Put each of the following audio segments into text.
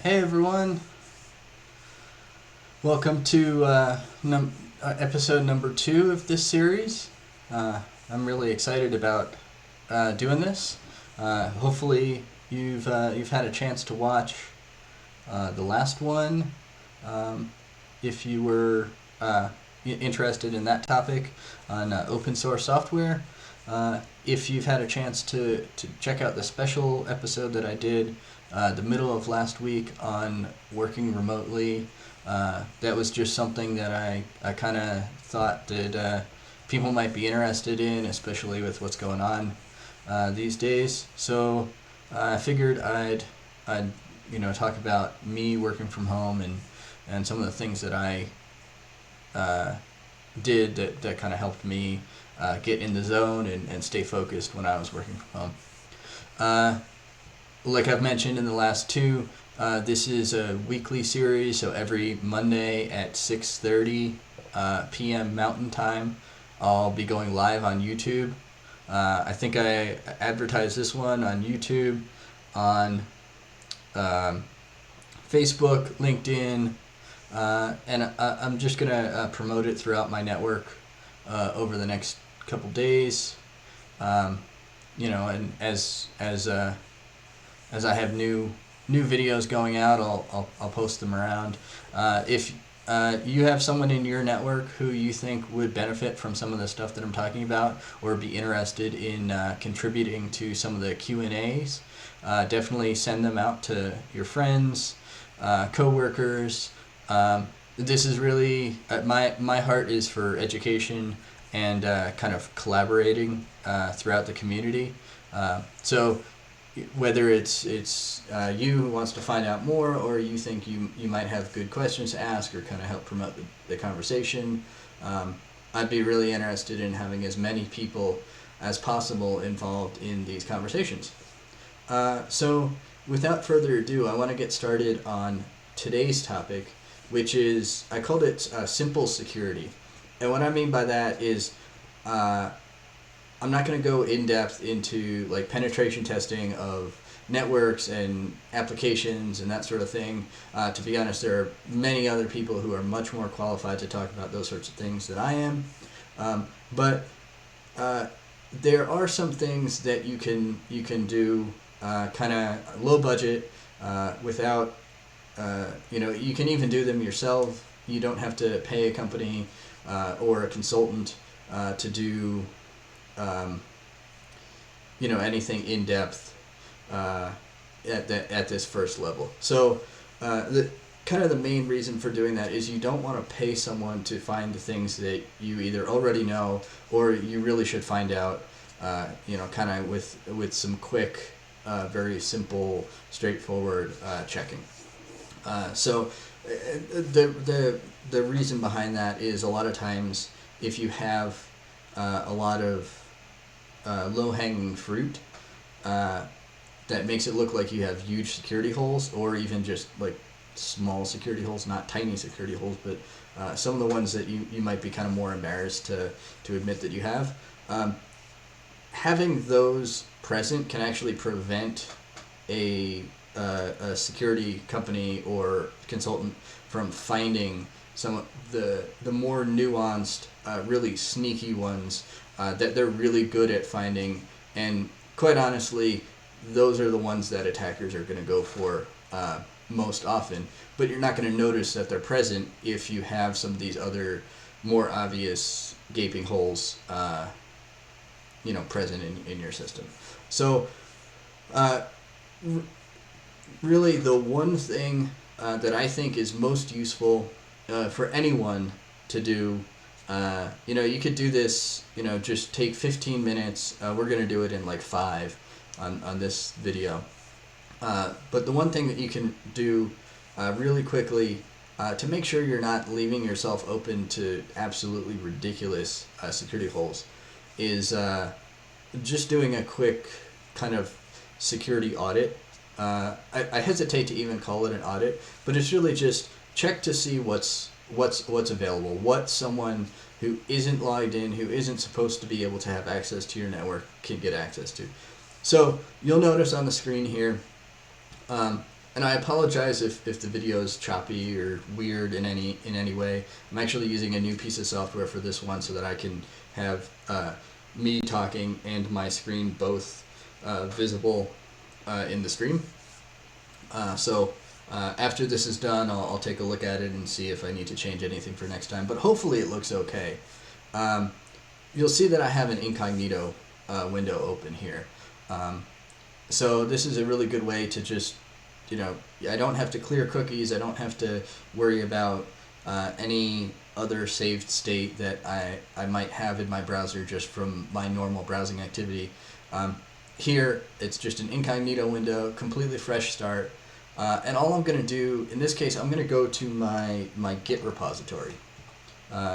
Hey everyone, welcome to episode number 2 of this series. I'm really excited about doing this. Hopefully you've had a chance to watch the last one. If you were interested in that topic on open source software. If you've had a chance to check out the special episode that I did the middle of last week on working remotely, that was just something that I kind of thought that people might be interested in, especially with what's going on these days. So I figured I'd talk about me working from home and some of the things that I did that kind of helped me get in the zone and stay focused when I was working from home. Like I've mentioned in the last two, this is a weekly series, so every Monday at 6:30 p.m. Mountain Time, I'll be going live on YouTube. I think I advertised this one on YouTube, on Facebook, LinkedIn, and I'm just going to promote it throughout my network over the next couple days. And as I have new videos going out, I'll post them around. If you have someone in your network who you think would benefit from some of the stuff that I'm talking about, or be interested in contributing to some of the Q&As, definitely send them out to your friends, coworkers. This is really my heart is for education and kind of collaborating throughout the community. So whether it's you who wants to find out more, or you think you might have good questions to ask or kind of help promote the conversation, I'd be really interested in having as many people as possible involved in these conversations. So without further ado, I want to get started on today's topic, which is, I called it simple security. And what I mean by that is I'm not going to go in depth into like penetration testing of networks and applications and that sort of thing. To be honest, there are many other people who are much more qualified to talk about those sorts of things than I am. But there are some things that you can do kind of low budget without you can even do them yourself. You don't have to pay a company or a consultant to do anything in depth at this first level. So the main reason for doing that is you don't want to pay someone to find the things that you either already know or you really should find out. Kind of with some quick, very simple, straightforward checking. So the reason behind that is a lot of times if you have a lot of low-hanging fruit that makes it look like you have huge security holes, or even just like small security holes, not tiny security holes, but some of the ones that you might be kind of more embarrassed to admit that you have. Having those present can actually prevent a security company or consultant from finding some of the more nuanced, really sneaky ones that they're really good at finding. And quite honestly, those are the ones that attackers are going to go for most often. But you're not going to notice that they're present if you have some of these other more obvious gaping holes present in your system. So really the one thing that I think is most useful for anyone to do, you could do this, just take 15 minutes. We're going to do it in like 5 on this video. But the one thing that you can do really quickly to make sure you're not leaving yourself open to absolutely ridiculous security holes is just doing a quick kind of security audit. I hesitate to even call it an audit, but it's really just check to see what's available, what someone who isn't logged in, who isn't supposed to be able to have access to your network, can get access to. So you'll notice on the screen here, And I apologize if the video is choppy or weird in any way. I'm actually using a new piece of software for this one so that I can have me talking and my screen both visible in the stream. After this is done, I'll take a look at it and see if I need to change anything for next time. But hopefully it looks okay. You'll see that I have an incognito window open here. So this is a really good way to just, I don't have to clear cookies. I don't have to worry about any other saved state that I might have in my browser just from my normal browsing activity. Here, it's just an incognito window, completely fresh start. And all I'm going to do, in this case, I'm going to go to my Git repository.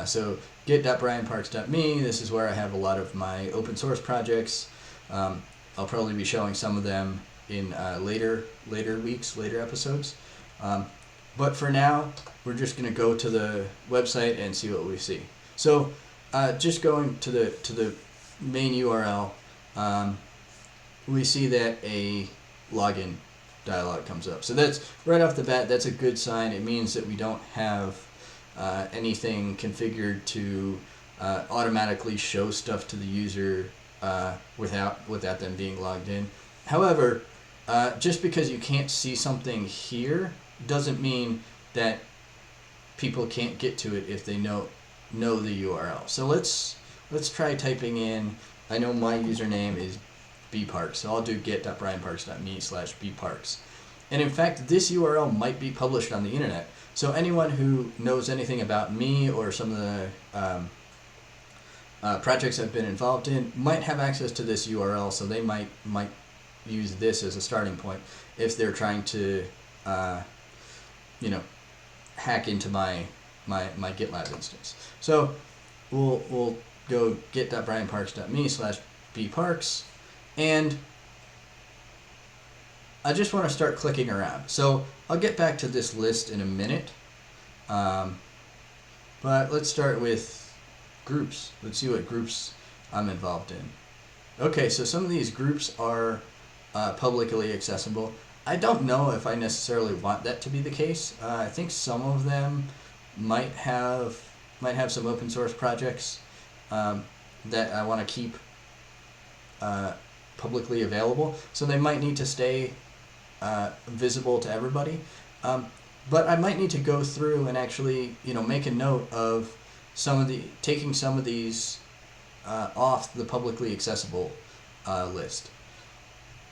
So git.brianparks.me, this is where I have a lot of my open source projects. I'll probably be showing some of them in later weeks, later episodes. But for now, we're just going to go to the website and see what we see. So just going to the main URL, we see that a login dialog comes up. So that's right off the bat, that's a good sign. It means that we don't have anything configured to automatically show stuff to the user without them being logged in. However, just because you can't see something here doesn't mean that people can't get to it if they know the URL. So let's try typing in. I know my username is bparks, so I'll do git.brianparks.me/bparks. And in fact, this URL might be published on the internet. So anyone who knows anything about me or some of the projects I've been involved in might have access to this URL, so they might use this as a starting point if they're trying to, hack into my GitLab instance. So we'll go git.brianparks.me/bparks, and I just want to start clicking around. So I'll get back to this list in a minute, but let's start with groups. Let's see what groups I'm involved in. Okay, so some of these groups are publicly accessible. I don't know if I necessarily want that to be the case. I think some of them might have some open source projects that I want to keep publicly available, so they might need to stay visible to everybody. But I might need to go through and actually, make a note of taking some of these off the publicly accessible list.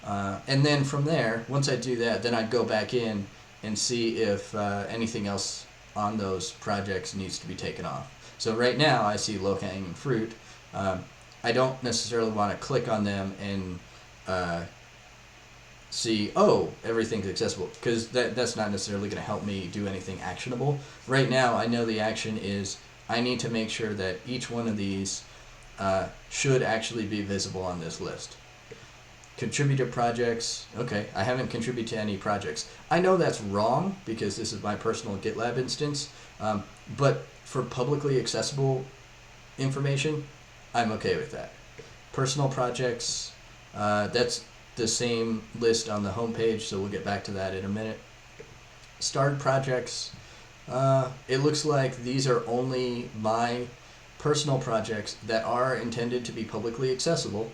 And then from there, once I do that, then I'd go back in and see if anything else on those projects needs to be taken off. So right now I see low-hanging fruit. I don't necessarily want to click on them and see, everything's accessible, because that's not necessarily going to help me do anything actionable. Right now I know the action is I need to make sure that each one of these should actually be visible on this list. Contributor projects, okay, I haven't contributed to any projects. I know that's wrong because this is my personal GitLab instance, but for publicly accessible information, I'm okay with that. Personal projects, that's the same list on the homepage, so we'll get back to that in a minute. Starred projects, it looks like these are only my personal projects that are intended to be publicly accessible.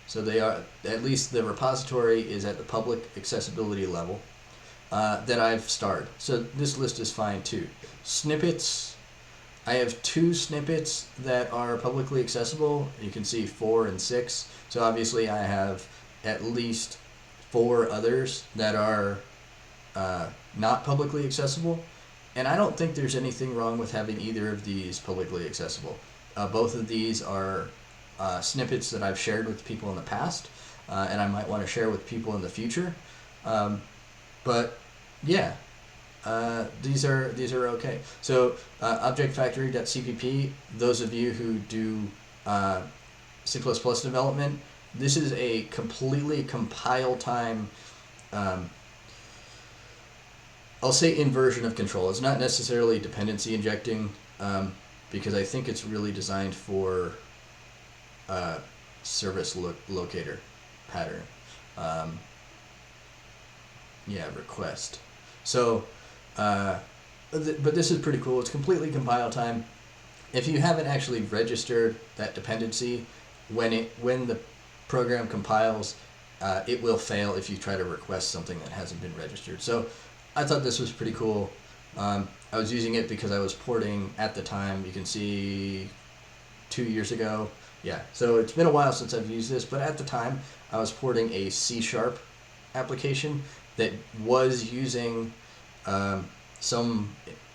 So they are, at least the repository is at the public accessibility level that I've starred. So this list is fine too. Snippets, I have 2 snippets that are publicly accessible. You can see 4 and 6. So obviously I have at least 4 others that are not publicly accessible. And I don't think there's anything wrong with having either of these publicly accessible. Both of these are snippets that I've shared with people in the past, and I might want to share with people in the future. But yeah, these are okay. So objectfactory.cpp, those of you who do C++ development, this is a completely compile time, I'll say inversion of control. It's not necessarily dependency injecting, because I think it's really designed for service locator pattern. Yeah, request. So, but this is pretty cool. It's completely compile time. If you haven't actually registered that dependency, when the program compiles, it will fail if you try to request something that hasn't been registered. So, I thought this was pretty cool. I was using it because I was porting at the time. You can see 2 years ago. Yeah, so it's been a while since I've used this, but at the time I was porting a C# application that was using um, some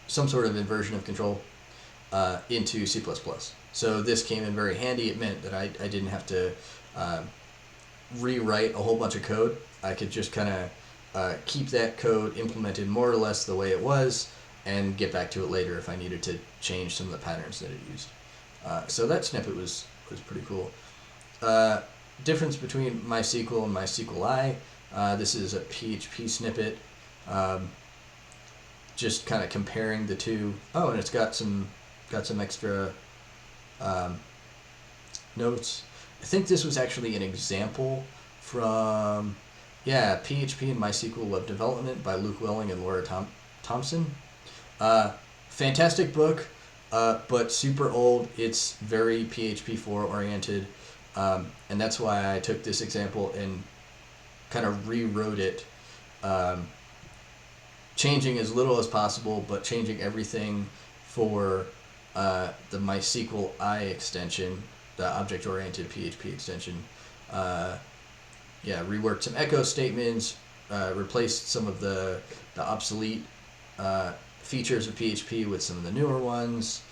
some sort of inversion of control into C++. So this came in very handy. It meant that I didn't have to uh, rewrite a whole bunch of code. I could just kind of keep that code implemented more or less the way it was and get back to it later if I needed to change some of the patterns that it used. So that snippet was pretty cool. Difference between MySQL and MySQLi. This is a PHP snippet. Just kind of comparing the two. Oh, and it's got some extra notes. I think this was actually an example from PHP and MySQL Web Development by Luke Welling and Laura Thompson. Fantastic book, but super old. It's very PHP 4 oriented, and that's why I took this example and kind of rewrote it, changing as little as possible, but changing everything for the MySQLi extension, the object-oriented PHP extension. Reworked some echo statements, replaced some of the obsolete features of PHP with some of the newer ones,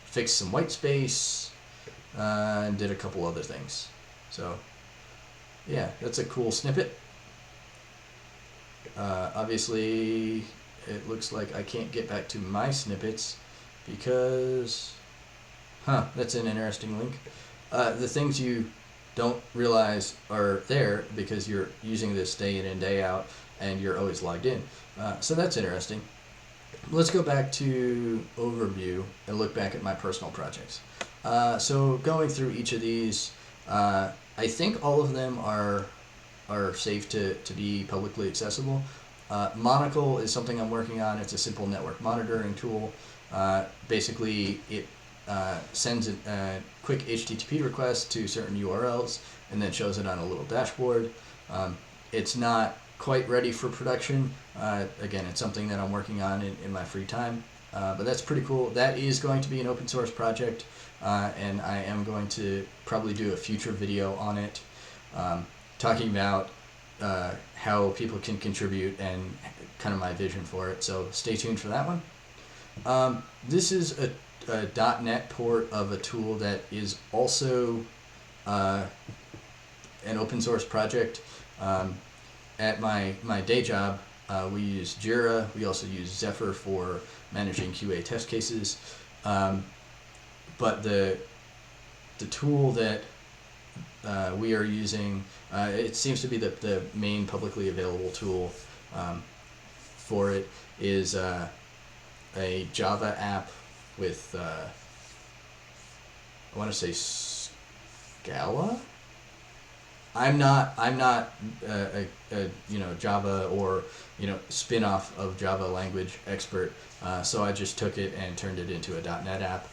fixed some white space, and did a couple other things. So, yeah, that's a cool snippet. Obviously, it looks like I can't get back to my snippets because, that's an interesting link. The things you don't realize are there because you're using this day in and day out and you're always logged in. So that's interesting. Let's go back to overview and look back at my personal projects. So going through each of these, I think all of them are safe to be publicly accessible. Monocle is something I'm working on. It's a simple network monitoring tool. Basically, it sends a quick HTTP request to certain URLs and then shows it on a little dashboard. It's not quite ready for production. Again, it's something that I'm working on in my free time, but that's pretty cool. That is going to be an open source project, and I am going to probably do a future video on it, talking about how people can contribute and kind of my vision for it. So stay tuned for that one. This is a .NET port of a tool that is also an open source project. At my day job, we use Jira. We also use Zephyr for managing QA test cases. But the tool that we are using, it seems to be the main publicly available tool for it, is a Java app with, I want to say Scala? I'm not a Java or spin-off of Java language expert, so I just took it and turned it into a .NET app.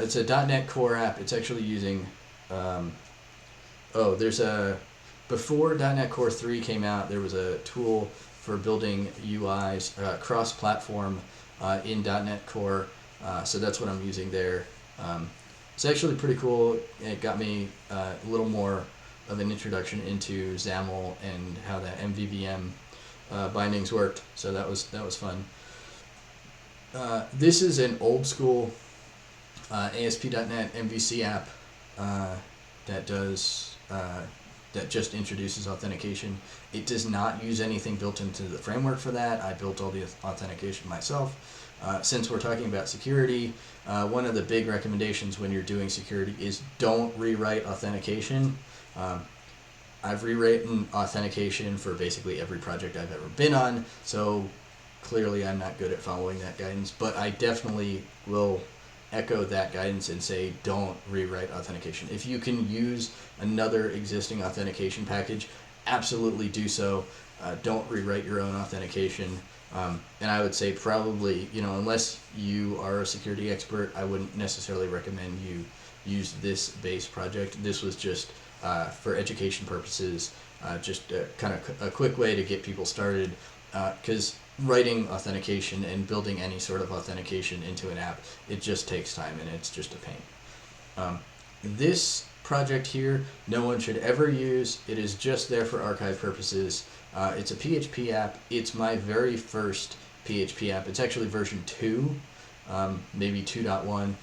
It's a .NET Core app. It's actually using before .NET Core 3 came out, there was a tool for building UIs cross-platform in .NET Core, so that's what I'm using there. It's actually pretty cool. It got me a little more of an introduction into XAML and how the MVVM bindings worked, so that was fun. This is an old school ASP.NET MVC app that just introduces authentication. It does not use anything built into the framework for that. I built all the authentication myself. Since we're talking about security, one of the big recommendations when you're doing security is don't rewrite authentication. I've rewritten authentication for basically every project I've ever been on, so clearly I'm not good at following that guidance, but I definitely will echo that guidance and say don't rewrite authentication. If you can use another existing authentication package, absolutely do so. Don't rewrite your own authentication. And I would say probably, unless you are a security expert, I wouldn't necessarily recommend you use this base project. This was just for education purposes, just kind of a quick way to get people started. Because writing authentication and building any sort of authentication into an app, it just takes time and it's just a pain. This project here, no one should ever use. It is just there for archive purposes. It's a PHP app. It's my very first PHP app. It's actually version 2, maybe 2.1,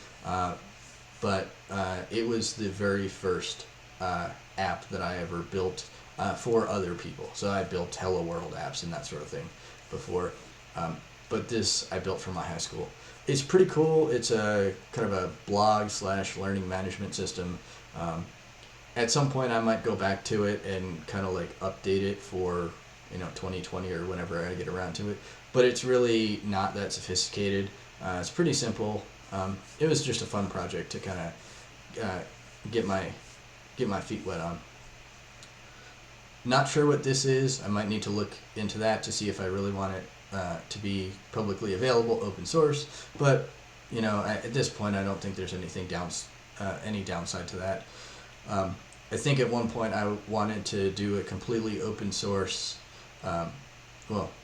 but it was the very first app that I ever built for other people. So I built Hello World apps and that sort of thing before, but this I built for my high school. It's pretty cool. It's a kind of a blog / learning management system. At some point I might go back to it and kind of like update it for 2020 or whenever I get around to it, but it's really not that sophisticated. It's pretty simple. It was just a fun project to kind of get my feet wet on. Not sure what this is. I might need to look into that to see if I really want it to be publicly available, open source. But at this point, I don't think there's anything any downside to that. I think at one point I wanted to do a completely open source,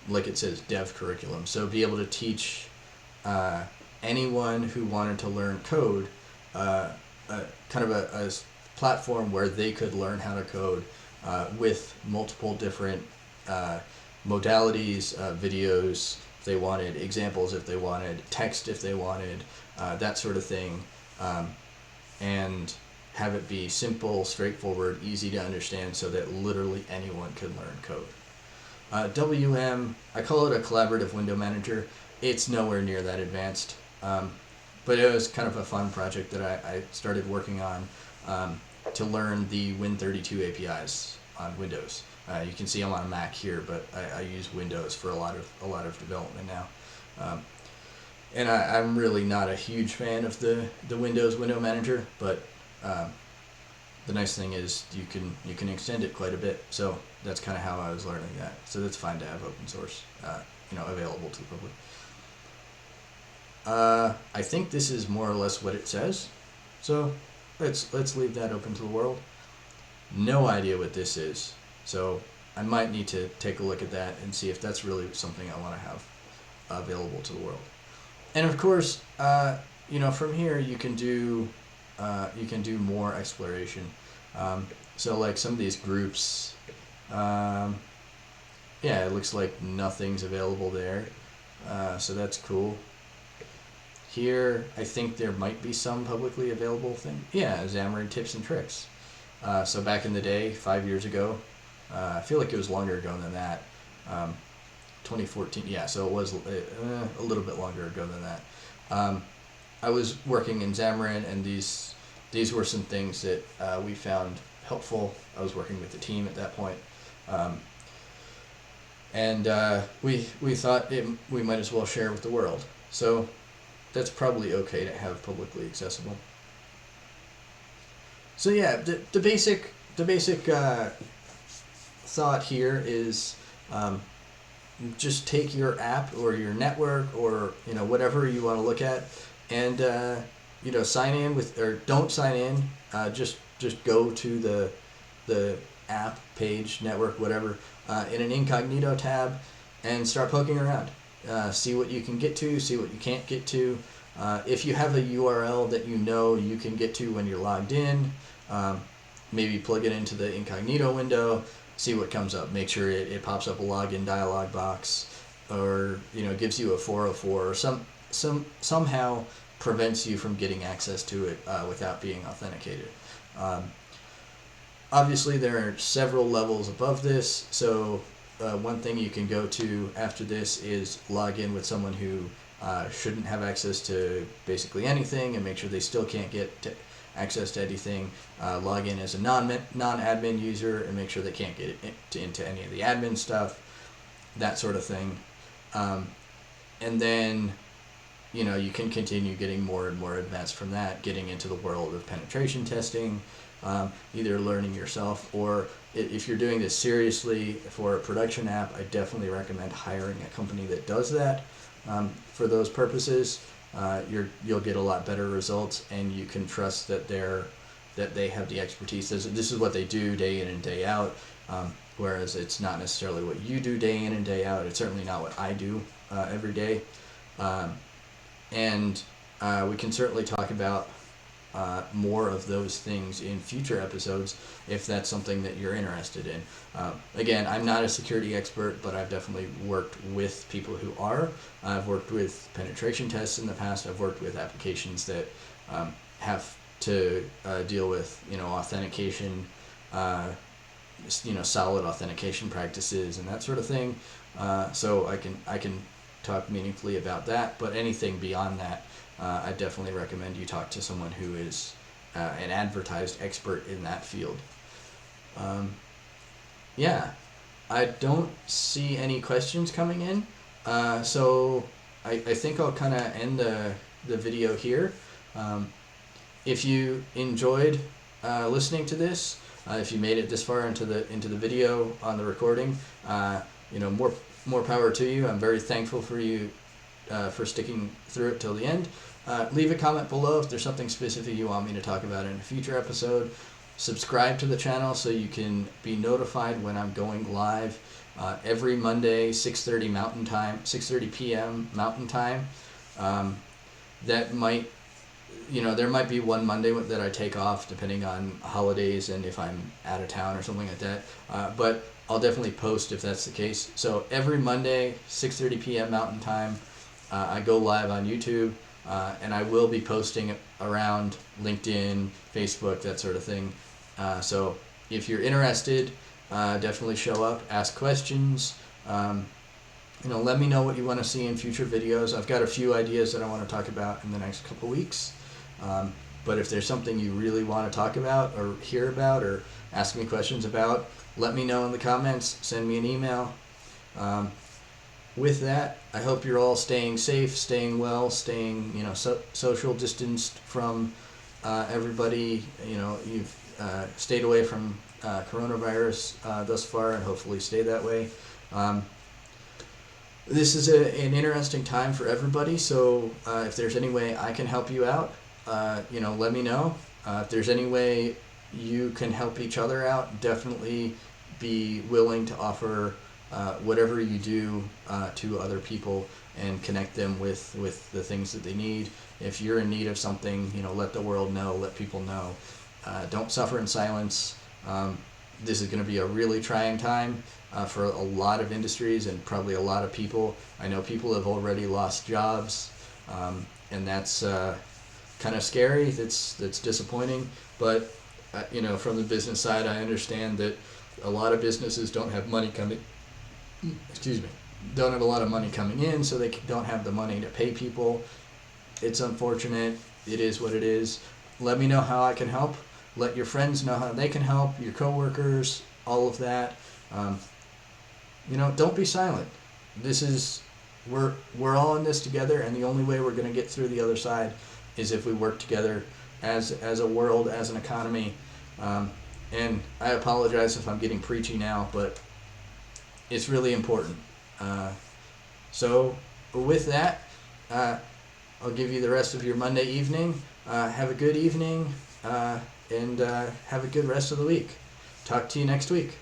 like it says, dev curriculum. So be able to teach anyone who wanted to learn code, kind of a platform where they could learn how to code with multiple different modalities, videos if they wanted, examples if they wanted, text if they wanted, that sort of thing, and have it be simple, straightforward, easy to understand so that literally anyone could learn code. WM, I call it a collaborative window manager. It's nowhere near that advanced, but it was kind of a fun project that I started working on to learn the Win32 APIs on Windows. You can see I'm on a Mac here, but I use Windows for a lot of development now. And I'm really not a huge fan of the Windows window manager, but the nice thing is you can extend it quite a bit. So that's kind of how I was learning that. So that's fine to have open source, available to the public. I think this is more or less what it says. So let's leave that open to the world. No idea what this is. So I might need to take a look at that and see if that's really something I want to have available to the world. And of course, from here you can do more exploration. So like some of these groups, it looks like nothing's available there. So that's cool. Here, I think there might be some publicly available thing. Yeah, Xamarin Tips and Tricks. So back in the day, 5 years ago, I feel like it was longer ago than that. 2014, yeah, so it was a little bit longer ago than that. I was working in Xamarin, and these were some things that we found helpful. I was working with the team at that point. And we thought we might as well share with the world. So that's probably okay to have publicly accessible. So yeah, the basic thought here is just take your app or your network or whatever you want to look at, and sign in with, or don't sign in. Just go to the app page, network, whatever, in an incognito tab, and start poking around. See what you can get to, see what you can't get to. If you have a URL that you can get to when you're logged in, maybe plug it into the incognito window, see what comes up. Make sure it pops up a login dialog box, or gives you a 404, or somehow prevents you from getting access to it without being authenticated. Obviously, there are several levels above this, so one thing you can go to after this is log in with someone who shouldn't have access to basically anything, and make sure they still can't get access to anything. Log in as a non-admin user and make sure they can't get into any of the admin stuff, that sort of thing. And then you can continue getting more and more advanced from that, getting into the world of penetration testing, either learning yourself, or if you're doing this seriously for a production app, I definitely recommend hiring a company that does that for those purposes. You'll get a lot better results, and you can trust that they have the expertise. This is what they do day in and day out. Whereas it's not necessarily what you do day in and day out. It's certainly not what I do every day. And we can certainly talk about more of those things in future episodes if that's something that you're interested in. Again, I'm not a security expert, but I've definitely worked with people who are. I've worked with penetration tests in the past. I've worked with applications that have to deal with authentication, solid authentication practices and that sort of thing. So I can talk meaningfully about that, but anything beyond that, I definitely recommend you talk to someone who is an advertised expert in that field. I don't see any questions coming in, so I think I'll kind of end the video here. If you enjoyed listening to this, if you made it this far into the video on the recording, more power to you. I'm very thankful for you for sticking through it till the end. Leave a comment below if there's something specific you want me to talk about in a future episode. Subscribe to the channel so you can be notified when I'm going live every Monday, 6:30 Mountain Time, 6:30 p.m. Mountain Time. That might, there might be one Monday that I take off depending on holidays and if I'm out of town or something like that. But I'll definitely post if that's the case. So every Monday, 6:30 p.m. Mountain Time, I go live on YouTube, and I will be posting around LinkedIn, Facebook, that sort of thing. So if you're interested, definitely show up, ask questions. Let me know what you want to see in future videos. I've got a few ideas that I want to talk about in the next couple weeks. But if there's something you really want to talk about or hear about or ask me questions about, let me know in the comments, send me an email. With that, I hope you're all staying safe, staying well, staying, social distanced from everybody. You've stayed away from coronavirus thus far, and hopefully stay that way. This is an interesting time for everybody, so if there's any way I can help you out, let me know. If there's any way you can help each other out, definitely be willing to offer whatever you do to other people and connect them with the things that they need. If you're in need of something, let the world know, let people know. Don't suffer in silence. This is going to be a really trying time for a lot of industries and probably a lot of people. I know people have already lost jobs, and that's kind of scary. That's disappointing. But from the business side, I understand that a lot of businesses don't have money coming. Don't have a lot of money coming in, so they don't have the money to pay people. It's unfortunate. It is what it is. Let me know how I can help. Let your friends know how they can help, your coworkers, all of that. Don't be silent. We're all in this together, and the only way we're going to get through the other side is if we work together as a world, as an economy. And I apologize if I'm getting preachy now, but it's really important. So with that, I'll give you the rest of your Monday evening. Have a good evening, and have a good rest of the week. Talk to you next week.